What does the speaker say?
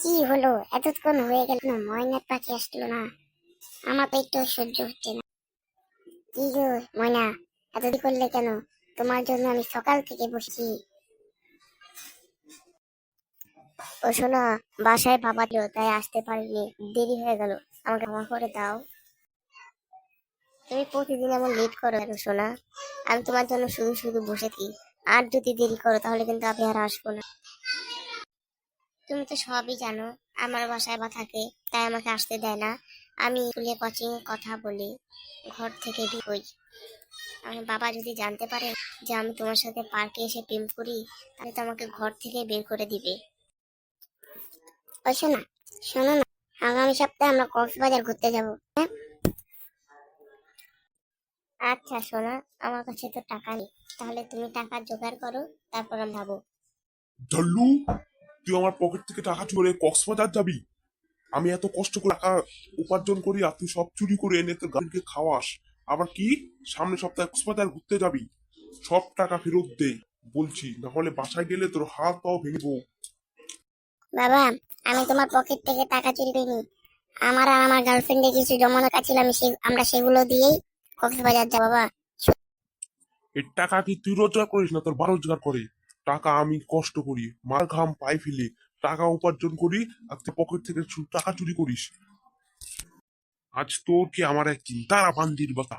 কি হলো? এতক্ষণ হয়ে গেল না, ময়নার পাখি আসলো না। আমার তো একটু সহ্য হচ্ছে না। কি গো ময়না, এত দেরি করলে কেন? তোমার জন্য আমি সকাল থেকে বসছি। ও শোনো, বাসায় বাবা ছিল তাই আসতে পারিনি, দেরি হয়ে গেল। আমাকে ক্ষমা করে দাও। তুমি প্রতিদিন এমন লেট করো কেন সোনা? আমি তোমার জন্য শুধু শুধু বসে থাকি। আর যদি দেরি করো তাহলে কিন্তু আমি আর আসবো না। তুমি তো সবই জানো, আমার বাসায় বা থাকে তাই আমাকে আসতে দেয় না। আমি স্কুলে কোচিং কথা বলি, ঘর থেকে বের হই। আমার বাবা যদি জানতে পারে যে আমি তোমার সাথে পার্কে এসে প্রেম করি, তাহলে তো আমাকে ঘর থেকে বের করে দিবে। ওই শোনা, শোনো না, আগামী সপ্তাহে আমরা কক্সবাজার ঘুরতে যাব। হ্যাঁ, আচ্ছা সোনা, আমার কাছে তো টাকা নেই, তাহলে তুমি টাকা জোগাড় করো, তারপর আমি ভাবো। ঝল্লু, তুই আমার পকেট থেকে টাকা চুরি করে কক্সবাজার যাবি? আমি এত কষ্ট করে টাকা উপার্জন করি আর তুই সব চুরি করে এনে তোর গার্লকে খাওয়াস। আবার কি, সামনের সপ্তাহে কক্সবাজার ঘুরতে যাবি? সব টাকা ফেরত দে বলছি, না হলে বাসায় গেলে তোর হাত পাও ভেঙবো। বাবা, আমি তোমার পকেট থেকে টাকা চুরি করিনি। আমার আর আমার গার্লফ্রেন্ডের কিছু জমানো কাজ ছিল, আমরা সেগুলো দিয়েই কক্সবাজার যাব বাবা। এই টাকা কি তুই রোজগার করিস না তোর বাবা রোজগার করে? টাকা আমি কষ্ট করি, মার ঘাম পায়ে ফেলে টাকা উপার্জন করি, আর তুই পকেট থেকে টাকা চুরি করিস। আজ তোর কি আমার এক চিন্তার বান্দির কথা।